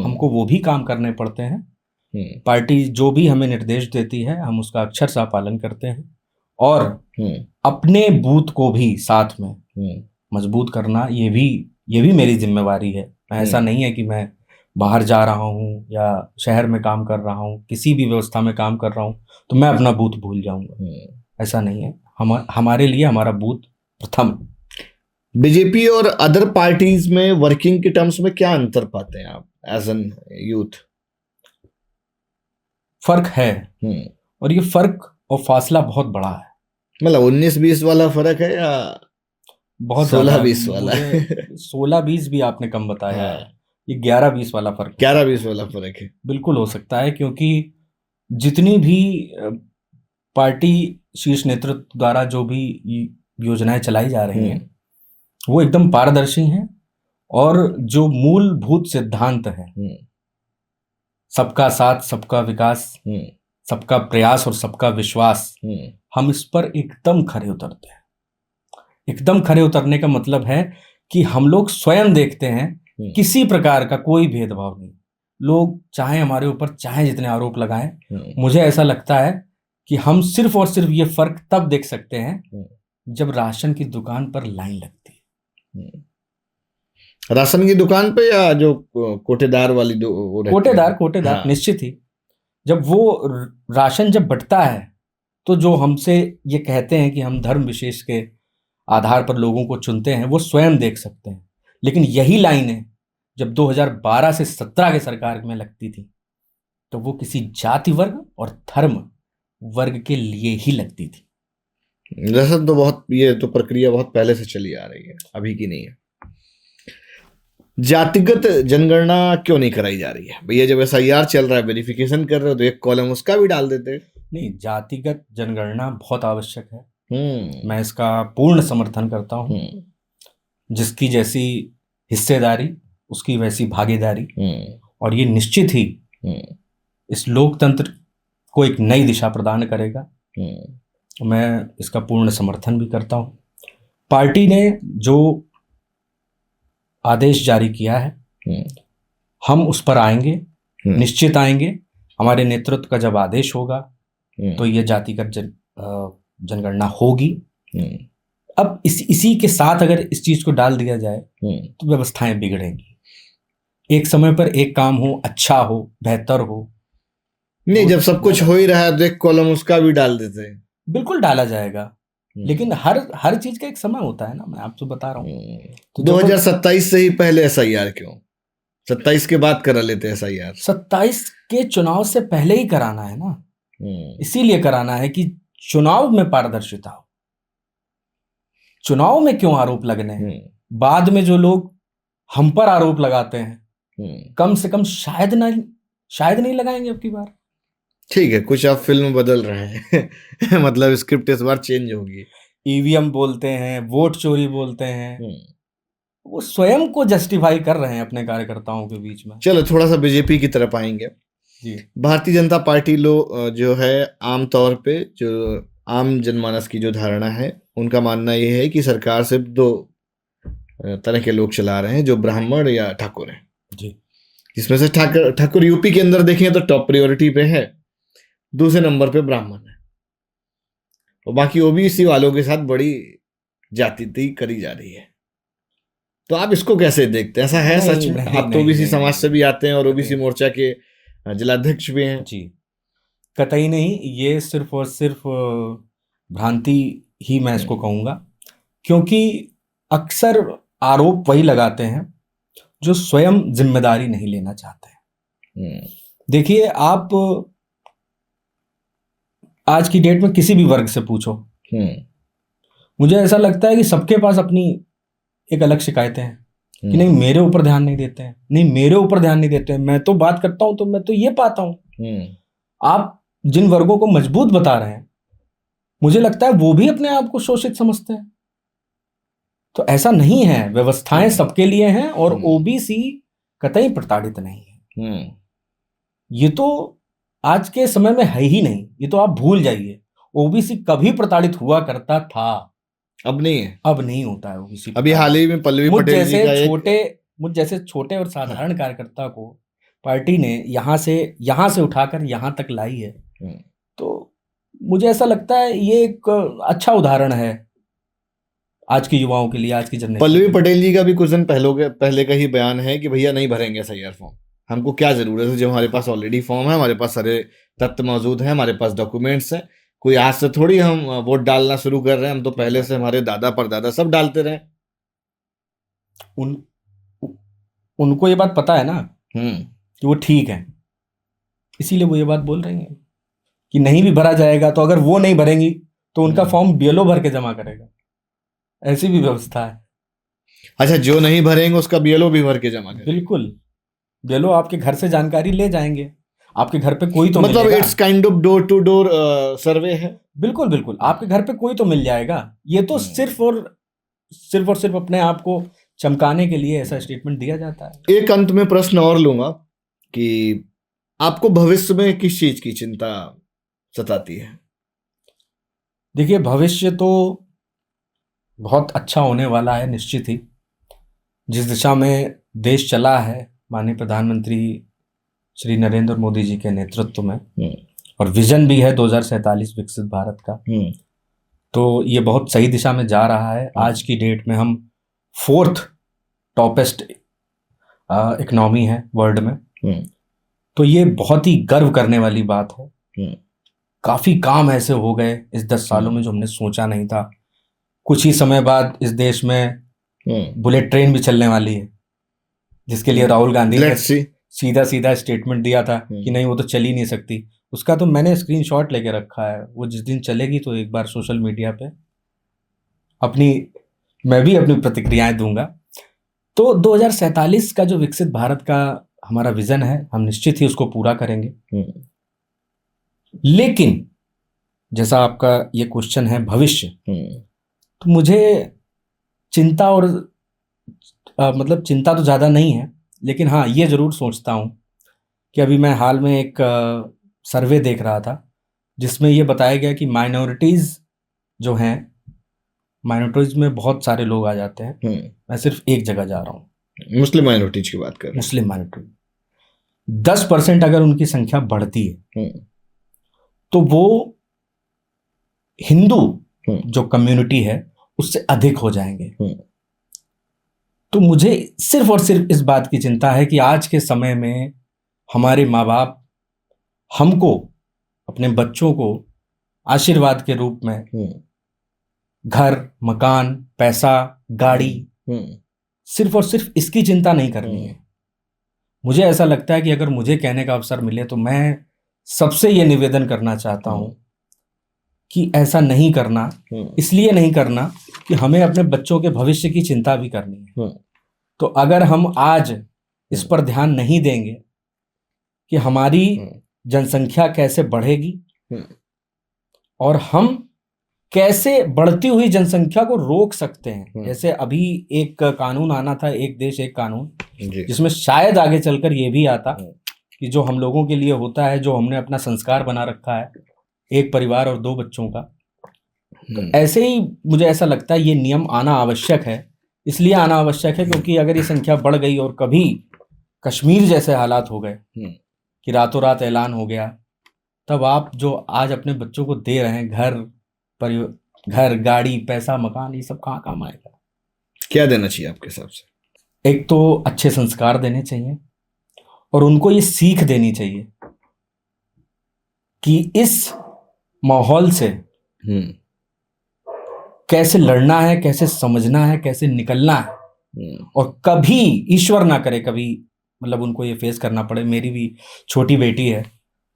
B: हमको वो भी काम करने पड़ते हैं। पार्टी जो भी हमें निर्देश देती है हम उसका अक्षरशः पालन करते हैं, और अपने बूथ को भी साथ में मजबूत करना, ये भी मेरी जिम्मेवारी है। ऐसा नहीं है कि मैं बाहर जा रहा हूँ या शहर में काम कर रहा हूँ, किसी भी व्यवस्था में काम कर रहा हूँ तो मैं अपना बूथ भूल जाऊंगा, ऐसा नहीं है। हमारे लिए हमारा बूथ प्रथम।
A: बीजेपी और अदर पार्टीज में वर्किंग के टर्म्स में क्या अंतर पाते हैं आप एज एन यूथ?
B: फर्क है, और ये फर्क और फासला बहुत बड़ा है।
A: मतलब 19-20 वाला फर्क है या
B: बहुत
A: 16-20 वाला?
B: 16-20 भी आपने कम बताया है, ये 11-20 वाला फर्क,
A: 11-20 वाला फर्क है।
B: बिल्कुल हो सकता है, क्योंकि जितनी भी पार्टी शीर्ष नेतृत्व द्वारा जो भी योजनाएं चलाई जा रही हैं वो एकदम पारदर्शी हैं, और जो मूलभूत सिद्धांत है सबका साथ, सबका विकास, सबका प्रयास और सबका विश्वास, हम इस पर एकदम खरे उतरते हैं। एकदम खरे उतरने का मतलब है कि हम लोग स्वयं देखते हैं, किसी प्रकार का कोई भेदभाव नहीं। लोग चाहे हमारे ऊपर चाहे जितने आरोप लगाएं, मुझे ऐसा लगता है कि हम सिर्फ और सिर्फ ये फर्क तब देख सकते हैं जब राशन की दुकान पर लाइन लगती है।
A: राशन की दुकान पे या जो कोटेदार वाली
B: कोटेदार हाँ। निश्चित ही जब वो राशन जब बंटता है तो जो हमसे ये कहते हैं कि हम धर्म विशेष के आधार पर लोगों को चुनते हैं, वो स्वयं देख सकते हैं। लेकिन यही लाइनें जब 2012 से 17 के सरकार में लगती थी तो वो किसी जाति वर्ग और धर्म वर्ग के लिए ही लगती थी।
A: दरअसल तो ये तो प्रक्रिया बहुत पहले से चली आ रही है, अभी की नहीं है। जातिगत जनगणना क्यों नहीं कराई जा रही है भैया? जब SIR चल रहा है, वेरिफिकेशन कर रहे हो, तो एक कॉलम उसका भी डाल देते हैं।
B: नहीं, जातिगत जनगणना बहुत आवश्यक है, मैं इसका पूर्ण समर्थन करता हूँ। जिसकी जैसी हिस्सेदारी उसकी वैसी भागीदारी, और ये निश्चित ही इस लोकतंत्र को एक नई दिशा प्रदान करेगा। मैं इसका पूर्ण समर्थन भी करता हूँ। पार्टी ने जो आदेश जारी किया है हम उस पर आएंगे, निश्चित आएंगे। हमारे नेतृत्व का जब आदेश होगा तो ये जातिगत जनगणना होगी। अब इसी के साथ अगर इस चीज को डाल दिया जाए तो व्यवस्थाएं बिगड़ेंगी। एक समय पर एक काम हो, अच्छा हो, बेहतर हो,
A: नहीं जब सब कुछ हो ही रहा है तो एक कॉलम उसका भी डाल देते हैं।
B: बिल्कुल डाला जाएगा, लेकिन हर चीज का एक समय होता है ना, मैं आपको बता रहा हूँ।
A: तो 2027 से ही पहले SIR क्यों? 27 के बाद करा लेते हैं SIR।
B: 27 के चुनाव से पहले ही कराना है ना, इसीलिए कराना है कि चुनाव में पारदर्शिता हो। चुनाव में क्यों आरोप लगने हैं? बाद में जो लोग हम पर आरोप लगाते हैं, कम से कम शायद नहीं लगाएंगे अब की बार।
A: ठीक है, कुछ आप फिल्म बदल रहे हैं मतलब स्क्रिप्ट इस बार चेंज होगी।
B: ईवीएम बोलते हैं, वोट चोरी बोलते हैं, वो स्वयं को जस्टिफाई कर रहे हैं अपने कार्यकर्ताओं के बीच में।
A: चलो थोड़ा सा बीजेपी की तरफ आएंगे जी। भारतीय जनता पार्टी जो है आमतौर पे जो आम जनमानस की जो धारणा है, उनका मानना यह है कि सरकार सिर्फ दो तरह के लोग चला रहे हैं, जो ब्राह्मण या ठाकुर हैं जी। जिसमें से ठाकुर यूपी के अंदर देखें तो टॉप प्रायोरिटी पे है, दूसरे नंबर पे ब्राह्मण है, और बाकी ओबीसी वालों के साथ बड़ी जाति करी जा रही है। तो आप इसको कैसे देखते हैं? ऐसा है सच में? आप तो ओबीसी समाज से भी आते हैं और ओबीसी मोर्चा के जिलाध्यक्ष भी हैं
B: जी। कतई नहीं, ये सिर्फ और सिर्फ भ्रांति ही मैं इसको कहूँगा, क्योंकि अक्सर आरोप वही लगाते हैं जो स्वयं जिम्मेदारी नहीं लेना चाहते हैं। देखिए, आप आज की डेट में किसी भी वर्ग से पूछो, मुझे ऐसा लगता है कि सबके पास अपनी एक अलग शिकायतें हैं कि नहीं मेरे ऊपर ध्यान नहीं देते हैं, नहीं मेरे ऊपर ध्यान नहीं देते हैं। मैं तो बात करता हूं तो मैं तो ये पाता हूं, आप जिन वर्गों को मजबूत बता रहे हैं, मुझे लगता है वो भी अपने आप को शोषित समझते हैं। तो ऐसा नहीं है, व्यवस्थाएं सबके लिए हैं और ओबीसी कतई प्रताड़ित नहीं है। ये तो आज के समय में है ही नहीं, ये तो आप भूल जाइए। ओबीसी कभी प्रताड़ित हुआ करता था, अब नहीं है, अब नहीं होता है ओबीसी।
A: अभी हाल ही में पल्लवी पटेल जी का
B: मुझ जैसे छोटे और साधारण कार्यकर्ता को पार्टी ने यहां से उठाकर यहां तक लाई है, तो मुझे ऐसा लगता है ये एक अच्छा उदाहरण है आज के युवाओं के लिए, आज की जनरेशन।
A: पल्लवी पटेल जी का भी कुछ दिन पहले का ही बयान है कि भैया नहीं भरेंगे एसआईआर फॉर्म, हमको क्या जरूरत है जब हमारे पास ऑलरेडी फॉर्म है, हमारे पास सारे तथ्य मौजूद हैं, हमारे पास डॉक्यूमेंट्स हैं, कोई आज से थोड़ी हम वोट डालना शुरू कर रहे हैं, हम तो पहले से हमारे दादा परदादा सब डालते रहे।
B: उनको ये बात पता है ना कि वो ठीक है, इसीलिए वो ये बात बोल रही हैं कि नहीं भी भरा जाएगा तो अगर वो नहीं भरेंगी तो उनका फॉर्म बीएलओ भर के जमा करेगा, ऐसी भी व्यवस्था है।
A: अच्छा, जो नहीं भरेंगे उसका बीएलओ भी भर के जमा करेगा?
B: बिल्कुल, बीएलओ आपके घर से जानकारी ले जाएंगे, आपके घर पे कोई तो
A: मतलब it's kind of door to door survey है।
B: बिल्कुल बिल्कुल, आपके घर पे कोई तो मिल जाएगा। ये तो सिर्फ और सिर्फ अपने आप को चमकाने के लिए ऐसा स्टेटमेंट दिया जाता है।
A: एक अंत में प्रश्न और लूंगा कि आपको भविष्य में किस चीज की चिंता सताती है?
B: देखिए, भविष्य तो बहुत अच्छा होने वाला है निश्चित ही। जिस दिशा में देश चला है माननीय प्रधानमंत्री श्री नरेंद्र मोदी जी के नेतृत्व में, और विजन भी है 2047 विकसित भारत का, तो ये बहुत सही दिशा में जा रहा है। आज की डेट में हम 4th टॉपेस्ट इकोनॉमी है वर्ल्ड में, तो ये बहुत ही गर्व करने वाली बात है। काफी काम ऐसे हो गए इस 10 सालों में जो हमने सोचा नहीं था। कुछ ही समय बाद इस देश में बुलेट ट्रेन भी चलने वाली है, जिसके लिए राहुल गांधी ने सीधा स्टेटमेंट दिया था कि नहीं वो तो चल ही नहीं सकती। उसका तो मैंने स्क्रीनशॉट लेके रखा है, वो जिस दिन चलेगी तो एक बार सोशल मीडिया पे मैं भी अपनी प्रतिक्रियाएं दूंगा। तो 2047 का जो विकसित भारत का हमारा विजन है, हम निश्चित ही उसको पूरा करेंगे। लेकिन जैसा आपका ये क्वेश्चन है भविष्य, तो मुझे चिंता और मतलब चिंता तो ज़्यादा नहीं है, लेकिन हाँ ये ज़रूर सोचता हूँ कि अभी मैं हाल में एक सर्वे देख रहा था जिसमें ये बताया गया कि माइनॉरिटीज़ जो हैं, माइनॉरिटीज़ में बहुत सारे लोग आ जाते हैं। मैं सिर्फ एक जगह जा रहा हूँ,
A: मुस्लिम माइनॉरिटीज की बात कर रहे हैं।
B: मुस्लिम माइनॉरिटी 10% अगर उनकी संख्या बढ़ती है तो वो हिंदू जो कम्युनिटी है उससे अधिक हो जाएंगे। तो मुझे सिर्फ और सिर्फ इस बात की चिंता है कि आज के समय में हमारे माँ बाप हमको, अपने बच्चों को आशीर्वाद के रूप में घर, मकान, पैसा, गाड़ी, सिर्फ और सिर्फ इसकी चिंता नहीं करनी है। मुझे ऐसा लगता है कि अगर मुझे कहने का अवसर मिले तो मैं सबसे ये निवेदन करना चाहता हूं कि ऐसा नहीं करना, इसलिए नहीं करना कि हमें अपने बच्चों के भविष्य की चिंता भी करनी है। तो अगर हम आज इस पर ध्यान नहीं देंगे कि हमारी जनसंख्या कैसे बढ़ेगी और हम कैसे बढ़ती हुई जनसंख्या को रोक सकते हैं। जैसे अभी एक कानून आना था, एक देश एक कानून, जिसमें शायद आगे चलकर ये भी आता कि जो हम लोगों के लिए होता है, जो हमने अपना संस्कार बना रखा है, एक परिवार और 2 बच्चों का, तो ऐसे ही मुझे ऐसा लगता है ये नियम आना आवश्यक है। इसलिए आना आवश्यक है क्योंकि अगर ये संख्या बढ़ गई और कभी कश्मीर जैसे हालात हो गए कि रातों रात ऐलान हो गया, तब आप जो आज अपने बच्चों को दे रहे हैं घर, गाड़ी, पैसा, मकान, ये सब कहाँ काम आएगा?
A: क्या देना चाहिए आपके हिसाब से?
B: एक तो अच्छे संस्कार देने चाहिए और उनको ये सीख देनी चाहिए कि इस माहौल से कैसे लड़ना है, कैसे समझना है, कैसे निकलना है, और कभी ईश्वर ना करे कभी मतलब उनको ये फेस करना पड़े। मेरी भी छोटी बेटी है,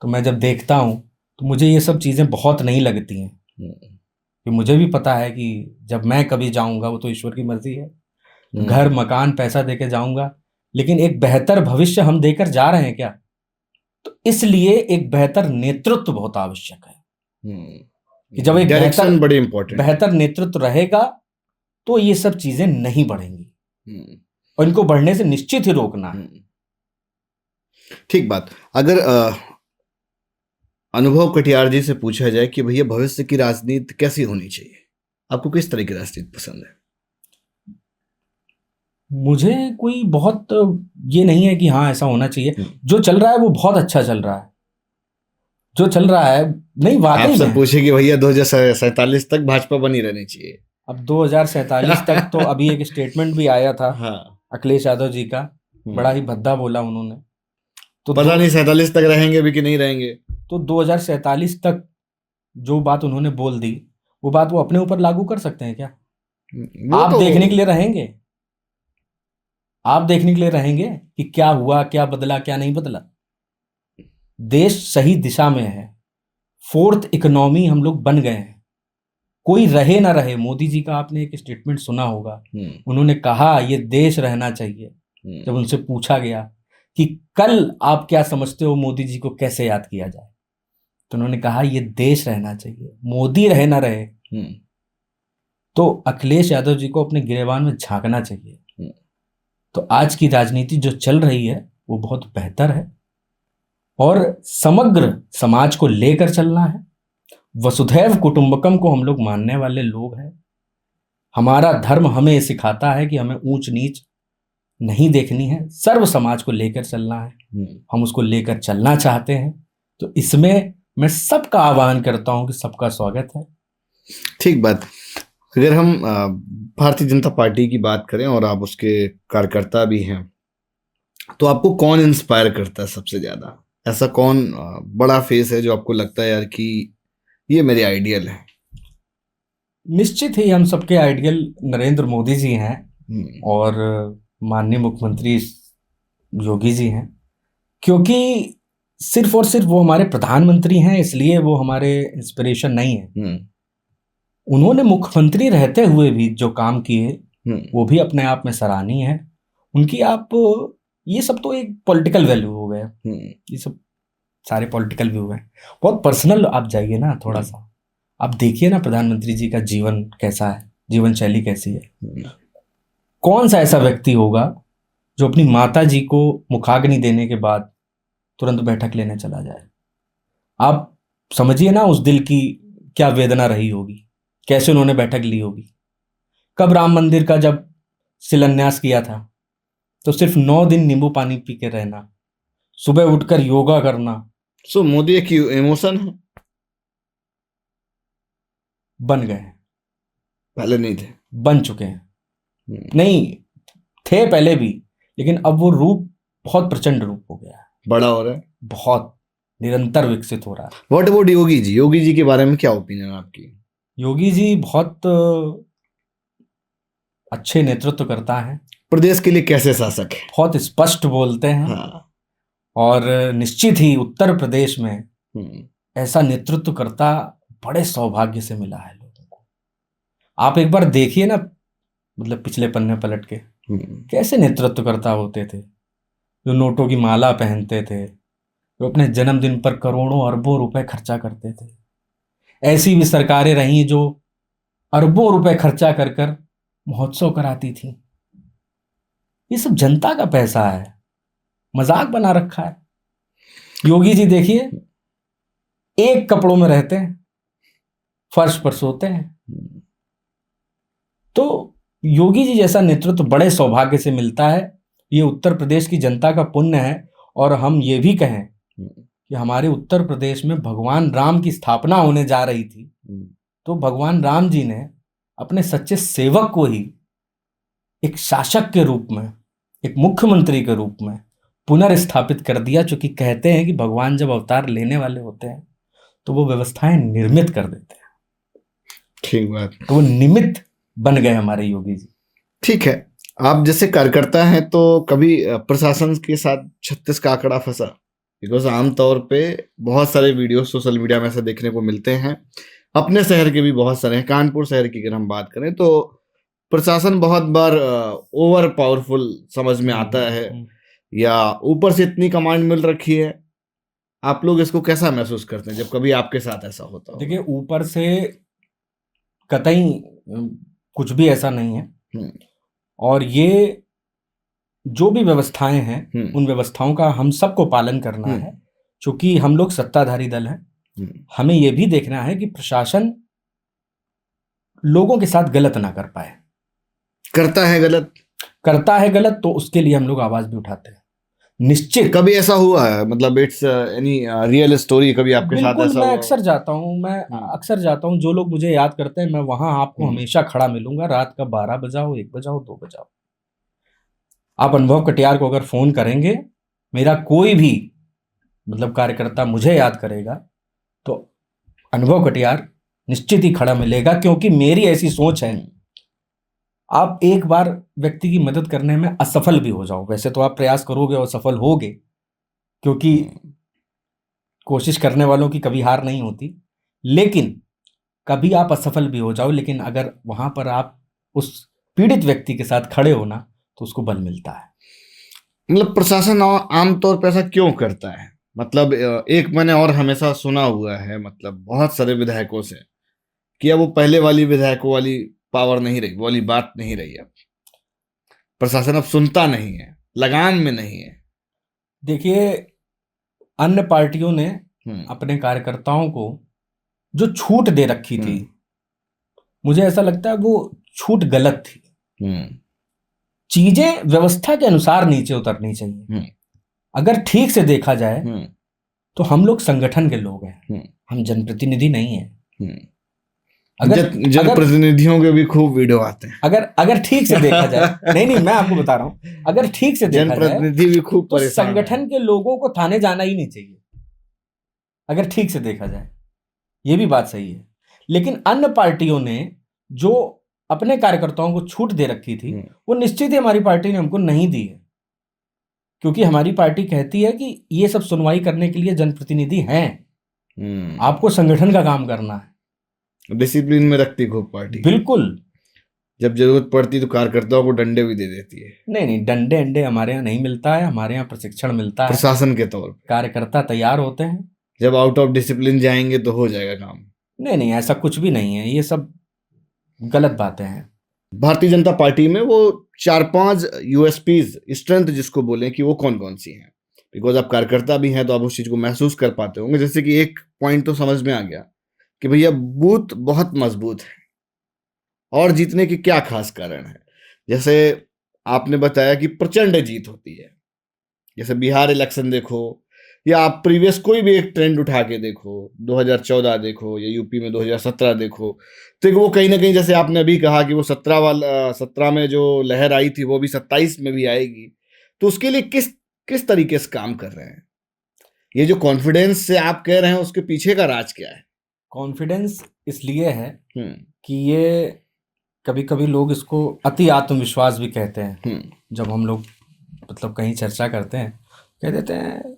B: तो मैं जब देखता हूँ तो मुझे ये सब चीज़ें बहुत नहीं लगती हैं कि मुझे भी पता है कि जब मैं कभी जाऊँगा वो तो ईश्वर की मर्जी है, घर, मकान, पैसा देके जाऊँगा, लेकिन एक बेहतर भविष्य हम देकर जा रहे हैं क्या? तो इसलिए एक बेहतर नेतृत्व बहुत आवश्यक है कि जब एक बेहतर नेतृत्व रहेगा तो ये सब चीजें नहीं बढ़ेंगी और इनको बढ़ने से निश्चित ही रोकना है।
A: ठीक बात। अगर अनुभव कटियार जी से पूछा जाए कि भैया भविष्य की राजनीति कैसी होनी चाहिए, आपको किस तरह की राजनीति पसंद है?
B: मुझे कोई बहुत ये नहीं है कि हाँ ऐसा होना चाहिए। जो चल रहा है वो बहुत अच्छा चल रहा है, जो चल रहा है नहीं वाकई
A: में। पूछे कि भैया 2047 तक भाजपा बनी रहनी चाहिए।
B: अब 2047 तक तो अभी एक स्टेटमेंट भी आया था अखिलेश यादव जी का, बड़ा ही भद्दा बोला उन्होंने,
A: तो पता नहीं 47 तक रहेंगे भी कि नहीं रहेंगे।
B: तो 2047 तक जो बात उन्होंने बोल दी वो बात वो अपने ऊपर लागू कर सकते हैं क्या? आप तो देखने के लिए रहेंगे, आप देखने के लिए रहेंगे कि क्या हुआ, क्या बदला, क्या नहीं बदला। देश सही दिशा में है, 4th इकोनॉमी हम लोग बन गए हैं, कोई रहे ना रहे। मोदी जी का आपने एक स्टेटमेंट सुना होगा, उन्होंने कहा ये देश रहना चाहिए। जब उनसे पूछा गया कि कल आप क्या समझते हो मोदी जी को कैसे याद किया जाए, तो उन्होंने कहा ये देश रहना चाहिए, मोदी रहे ना रहे। तो अखिलेश यादव जी को अपने गिरेबान में झांकना चाहिए। तो आज की राजनीति जो चल रही है वो बहुत बेहतर है और समग्र समाज को लेकर चलना है। वसुधैव कुटुंबकम को हम लोग मानने वाले लोग हैं। हमारा धर्म हमें सिखाता है कि हमें ऊंच नीच नहीं देखनी है, सर्व समाज को लेकर चलना है। हम उसको लेकर चलना चाहते हैं, तो इसमें मैं सबका आह्वान करता हूं कि सबका स्वागत है।
A: ठीक बात। अगर हम भारतीय जनता पार्टी की बात करें और आप उसके कार्यकर्ता भी हैं, तो आपको कौन इंस्पायर करता है सबसे ज्यादा? ऐसा कौन बड़ा फेस है जो आपको लगता है यार कि ये मेरे आइडियल है?
B: निश्चित ही हम सबके आइडियल नरेंद्र मोदी जी हैं और माननीय मुख्यमंत्री योगी जी हैं, क्योंकि सिर्फ और सिर्फ वो हमारे प्रधानमंत्री हैं इसलिए वो हमारे इंस्पिरेशन नहीं है। उन्होंने मुख्यमंत्री रहते हुए भी जो काम किए वो भी अपने आप में सराहनीय है। उनकी आप ये सब तो एक पॉलिटिकल वैल्यू हो गया, ये सब सारे पॉलिटिकल व्यू है। बहुत पर्सनल आप जाइए ना, थोड़ा सा आप देखिए ना प्रधानमंत्री जी का जीवन कैसा है, जीवन शैली कैसी है। कौन सा ऐसा व्यक्ति होगा जो अपनी माता जी को मुखाग्नि देने के बाद तुरंत बैठक लेने चला जाए? आप समझिए ना उस दिल की क्या वेदना रही होगी, कैसे उन्होंने बैठक ली होगी। कब राम मंदिर का जब शिलान्यास किया था तो सिर्फ 9 दिन नींबू पानी पी के रहना, सुबह उठकर योगा करना।
A: सो मोदी एक इमोशन है,
B: बन गए,
A: पहले नहीं थे,
B: बन चुके हैं। नहीं थे पहले भी, लेकिन अब वो रूप बहुत प्रचंड रूप हो गया है,
A: बड़ा हो रहा है,
B: बहुत निरंतर विकसित हो रहा है।
A: What about Yogi ji? योगी जी के बारे में क्या ओपिनियन आपकी?
B: योगी जी बहुत अच्छे नेतृत्व करता है,
A: प्रदेश के लिए कैसे शासक है,
B: बहुत स्पष्ट बोलते हैं। और निश्चित ही उत्तर प्रदेश में ऐसा नेतृत्व करता बड़े सौभाग्य से मिला है लोगों को। आप एक बार देखिए ना, मतलब पिछले पन्ने पलट के कैसे नेतृत्वकर्ता होते थे, जो नोटों की माला पहनते थे, जो अपने जन्मदिन पर करोड़ों अरबों रुपए खर्चा करते थे। ऐसी भी सरकारें रही जो अरबों रुपए खर्चा कर कर महोत्सव कराती थी। ये सब जनता का पैसा है, मजाक बना रखा है। योगी जी देखिए, एक कपड़ों में रहते हैं, फर्श पर सोते हैं। तो योगी जी जैसा नेतृत्व बड़े सौभाग्य से मिलता है। ये उत्तर प्रदेश की जनता का पुण्य है। और हम ये भी कहें कि हमारे उत्तर प्रदेश में भगवान राम की स्थापना होने जा रही थी, तो भगवान राम जी ने अपने सच्चे सेवक को ही एक शासक के रूप में, एक मुख्यमंत्री के रूप में पुनर्स्थापित कर दिया। चूंकि कहते हैं कि भगवान जब अवतार लेने वाले होते हैं तो वो व्यवस्थाएं निर्मित कर देते हैं।
A: ठीक बात।
B: तो वो निमित्त बन गए हमारे योगी जी।
A: ठीक है, आप जैसे कार्यकर्ता हैं तो कभी प्रशासन के साथ 36 का आंकड़ा फंसा? बिकॉज आमतौर पे बहुत सारे वीडियो सोशल मीडिया में ऐसे देखने को मिलते हैं, अपने शहर के भी बहुत सारे हैं। कानपुर शहर की अगर हम बात करें तो प्रशासन बहुत बार ओवर पावरफुल समझ में आता है, या ऊपर से इतनी कमांड मिल रखी है। आप लोग इसको कैसा महसूस करते हैं जब कभी आपके साथ ऐसा होता हो?
B: देखिए, ऊपर से कतई कुछ भी ऐसा नहीं है। और ये जो भी व्यवस्थाएं हैं उन व्यवस्थाओं का हम सबको पालन करना है। क्योंकि हम लोग सत्ताधारी दल हैं, हमें यह भी देखना है कि प्रशासन लोगों के साथ गलत ना कर पाए।
A: करता है गलत तो उसके लिए हम लोग आवाज भी उठाते हैं। निश्चित कभी ऐसा हुआ है, मतलब इट्स एनी रियल स्टोरी कभी आपके साथ ऐसा?
B: मैं अक्सर जाता हूँ, जो लोग मुझे याद करते हैं मैं वहां आपको हमेशा खड़ा मिलूंगा। रात का 12 बजा हो, 1 बजा हो, 2 बजा हो, आप अनुभव कटियार को अगर फोन करेंगे, मेरा कोई भी मतलब कार्यकर्ता मुझे याद करेगा तो अनुभव कटियार निश्चित ही खड़ा मिलेगा। क्योंकि मेरी ऐसी सोच है, आप एक बार व्यक्ति की मदद करने में असफल भी हो जाओ, वैसे तो आप प्रयास करोगे और सफल होगे, क्योंकि कोशिश करने वालों की कभी हार नहीं होती। लेकिन कभी आप असफल भी हो जाओ, लेकिन अगर वहां पर आप उस पीड़ित व्यक्ति के साथ खड़े हो ना, तो उसको बल मिलता है।
A: मतलब प्रशासन आमतौर पर ऐसा क्यों करता है? मतलब एक मैंने और हमेशा सुना हुआ है, मतलब बहुत सारे विधायकों से, कि अब वो पहले वाली विधायकों वाली पावर नहीं रही, वो वाली बात नहीं रही। अब प्रशासन अब सुनता नहीं है, लगाम में नहीं है।
B: देखिए, अन्य पार्टियों ने अपने कार्यकर्ताओं को जो छूट दे रखी थी, मुझे ऐसा लगता है वो छूट गलत थी। चीजें व्यवस्था के अनुसार नीचे उतरनी चाहिए। अगर ठीक से देखा जाए तो हम लोग संगठन के लोग हैं, हम जनप्रतिनिधि नहीं हैं।
A: जनप्रतिनिधियों के भी खूब वीडियो आते हैं।
B: अगर ठीक से देखा जाए नहीं, मैं आपको बता रहा हूं, अगर ठीक से देखा जाए
A: भी खूब
B: तो संगठन के लोगों को थाने जाना ही नहीं चाहिए। अगर ठीक से देखा जाए, ये भी बात सही है। लेकिन अन्य पार्टियों ने जो अपने कार्यकर्ताओं को छूट दे रखी थी, वो निश्चित ही हमारी पार्टी ने हमको नहीं दी है। क्योंकि हमारी पार्टी कहती है कि ये सब सुनवाई करने के लिए जनप्रतिनिधि हैं, आपको संगठन का काम करना है।
A: डिसिप्लिन में रखती खूब पार्टी।
B: बिल्कुल।
A: जब जरूरत पड़ती तो कार्यकर्ताओं को डंडे भी दे देती है।
B: नहीं, डंडे अंडे हमारे यहाँ नहीं मिलता है, हमारे यहाँ प्रशिक्षण मिलता है
A: प्रशासन के तौर पर।
B: कार्यकर्ता तैयार होते हैं,
A: जब आउट ऑफ डिसिप्लिन जाएंगे तो हो जाएगा काम।
B: नहीं, ऐसा कुछ भी नहीं है, ये सब गलत बातें हैं।
A: भारतीय जनता पार्टी में वो 4-5 यूएसपीज, स्ट्रेंथ जिसको बोले, कि वो कौन कौन सी हैं? बिकॉज आप कार्यकर्ता भी हैं तो आप उस चीज को महसूस कर पाते होंगे। जैसे कि एक पॉइंट तो समझ में आ गया कि भैया बूथ बहुत मजबूत है, और जीतने के क्या खास कारण है। जैसे आपने बताया कि प्रचंड जीत होती है, जैसे बिहार इलेक्शन देखो, या आप प्रीवियस कोई भी एक ट्रेंड उठा के देखो, 2014 देखो, या यूपी में 2017 देखो, तो वो कहीं ना कहीं, जैसे आपने अभी कहा कि वो 17 में जो लहर आई थी वो भी 27 में भी आएगी। तो उसके लिए किस तरीके से काम कर रहे हैं? ये जो कॉन्फिडेंस से आप कह रहे हैं, उसके पीछे का राज क्या है?
B: कॉन्फिडेंस इसलिए है कि ये कभी कभी लोग इसको अति आत्मविश्वास भी कहते हैं। जब हम लोग मतलब कहीं चर्चा करते हैं, कह देते हैं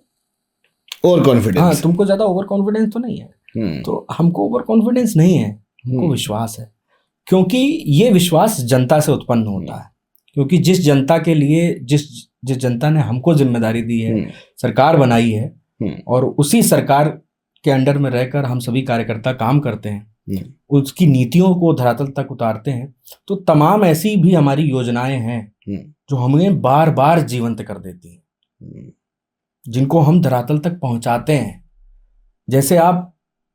A: ओवर
B: हाँ,
A: कॉन्फिडेंस।
B: तुमको ज्यादा ओवर कॉन्फिडेंस तो नहीं है, तो हमको ओवर कॉन्फिडेंस नहीं है, हमको विश्वास है, क्योंकि ये विश्वास जनता से उत्पन्न होता है। क्योंकि जिस जनता के लिए जिस जिस जनता ने हमको जिम्मेदारी दी है, सरकार बनाई है, और उसी सरकार के अंडर में रहकर हम सभी कार्यकर्ता काम करते हैं, उसकी नीतियों को धरातल तक उतारते हैं, तो तमाम ऐसी भी हमारी योजनाएं हैं जो हमें बार बार जीवंत कर देती हैं, जिनको हम धरातल तक पहुंचाते हैं। जैसे आप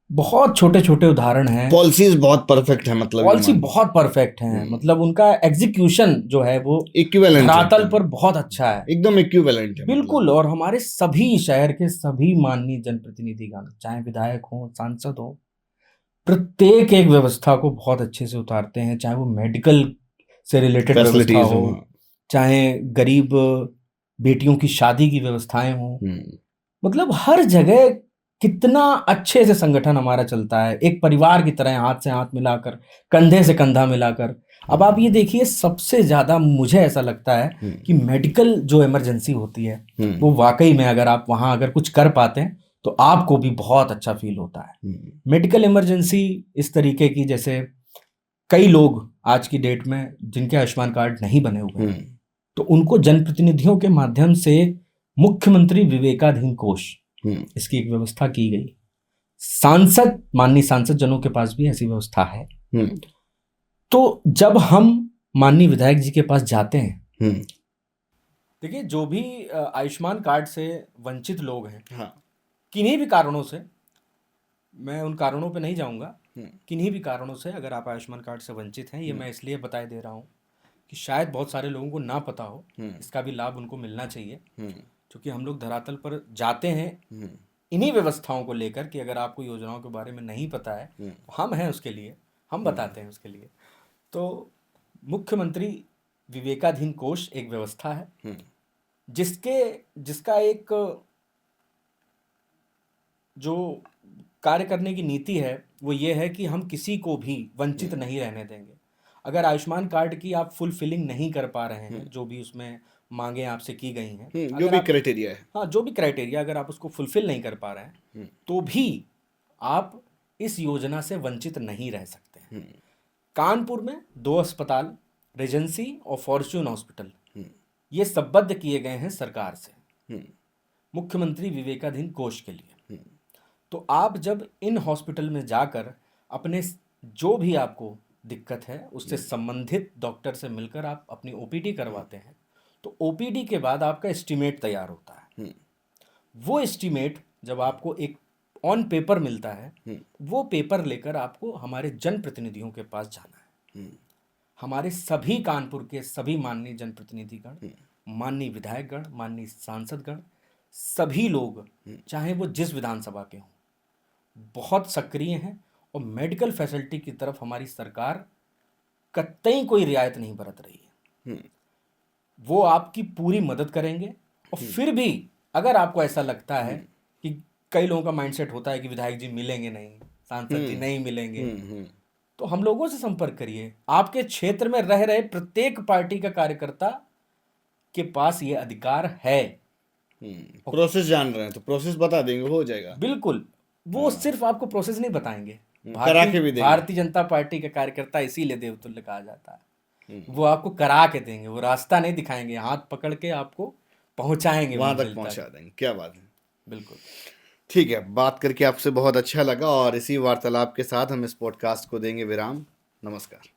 B: बहुत छोटे छोटे उदाहरण हैं,
A: पॉलिसीज बहुत परफेक्ट है, मतलब
B: पॉलिसी बहुत परफेक्ट है, मतलब उनका एग्जीक्यूशन जो है वो
A: इक्विवेलेंट
B: धरातल पर बहुत अच्छा है,
A: एकदम इक्विवेलेंट है
B: बिल्कुल। और हमारे सभी शहर के सभी माननीय जनप्रतिनिधिगण, चाहे विधायक हो, सांसद हो, प्रत्येक एक व्यवस्था को बहुत अच्छे से उतारते हैं, चाहे वो मेडिकल से रिलेटेड व्यवस्था हो, चाहे गरीब बेटियों की शादी की व्यवस्थाएं हो, मतलब हर जगह कितना अच्छे से संगठन हमारा चलता है, एक परिवार की तरह हाथ से हाथ मिलाकर, कंधे से कंधा मिलाकर। अब आप ये देखिए, सबसे ज्यादा मुझे ऐसा लगता है कि मेडिकल जो इमरजेंसी होती है, वो वाकई में अगर आप वहां अगर कुछ कर पाते हैं तो आपको भी बहुत अच्छा फील होता है। मेडिकल इमरजेंसी इस तरीके की, जैसे कई लोग आज की डेट में जिनके आयुष्मान कार्ड नहीं बने हुए हैं, तो उनको जनप्रतिनिधियों के माध्यम से मुख्यमंत्री विवेकाधीन कोष, इसकी एक व्यवस्था की गई। सांसद, माननीय सांसद जनों के पास भी ऐसी व्यवस्था है। तो जब हम माननीय विधायक जी के पास जाते हैं, देखिए जो भी आयुष्मान कार्ड से वंचित लोग हैं, किन्हीं भी कारणों से, मैं उन कारणों पे नहीं जाऊंगा, किन्हीं भी कारणों से अगर आप आयुष्मान कार्ड से वंचित हैं, ये मैं इसलिए बताए दे रहा हूँ कि शायद बहुत सारे लोगों को ना पता हो, इसका भी लाभ उनको मिलना चाहिए, क्योंकि हम लोग धरातल पर जाते हैं इन्हीं व्यवस्थाओं को लेकर कि अगर आपको योजनाओं के बारे में नहीं पता है, हम हैं उसके लिए, हम बताते हैं उसके लिए। तो मुख्यमंत्री विवेकाधीन कोष एक व्यवस्था है, जिसका एक जो कार्य करने की नीति है वो ये है कि हम किसी को भी वंचित नहीं रहने देंगे। अगर आयुष्मान कार्ड की आप फुलफिलिंग नहीं कर पा रहे हैं, जो भी उसमें मांगे आपसे की गई हैं,
A: जो भी क्राइटेरिया है,
B: हाँ, जो भी क्राइटेरिया, अगर आप उसको फुलफिल नहीं कर पा रहे हैं, तो भी आप इस योजना से वंचित नहीं रह सकते हैं। कानपुर में 2 अस्पताल, रेजेंसी और फॉर्च्यून हॉस्पिटल, ये संबद्ध किए गए हैं सरकार से मुख्यमंत्री विवेकाधीन कोष के लिए। तो आप जब इन हॉस्पिटल में जाकर अपने जो भी आपको दिक्कत है उससे संबंधित डॉक्टर से मिलकर आप अपनी ओपीडी करवाते हैं, तो ओपीडी के बाद आपका एस्टीमेट तैयार होता है। वो एस्टीमेट जब आपको एक ऑन पेपर मिलता है, वो पेपर लेकर आपको हमारे जनप्रतिनिधियों के पास जाना है। हमारे सभी कानपुर के सभी माननीय जनप्रतिनिधिगण, माननीय विधायकगण, माननीय सांसदगण, सभी लोग, चाहे वो जिस विधानसभा के हों, बहुत सक्रिय हैं, और मेडिकल फैसिलिटी की तरफ हमारी सरकार कतई कोई रियायत नहीं बरत रही है। वो आपकी पूरी मदद करेंगे। और फिर भी अगर आपको ऐसा लगता है कि कई लोगों का माइंडसेट होता है कि विधायक जी मिलेंगे नहीं, सांसद जी नहीं मिलेंगे, तो हम लोगों से संपर्क करिए। आपके क्षेत्र में रह रहे प्रत्येक पार्टी का कार्यकर्ता के पास ये अधिकार है।
A: प्रोसेस जान रहे हैं तो प्रोसेस बता देंगे, हो जाएगा।
B: बिल्कुल, वो सिर्फ आपको प्रोसेस नहीं बताएंगे,
A: करा के भी देंगे।
B: भारतीय जनता पार्टी का कार्यकर्ता इसीलिए देवतुल्य कहा जाता है। वो आपको करा के देंगे, वो रास्ता नहीं दिखाएंगे, हाथ पकड़ के आपको पहुंचाएंगे,
A: वहां तक पहुंचा देंगे। क्या बात है,
B: बिल्कुल।
A: ठीक है, बात करके आपसे बहुत अच्छा लगा, और इसी वार्तालाप के साथ हम इस पॉडकास्ट को देंगे विराम। नमस्कार।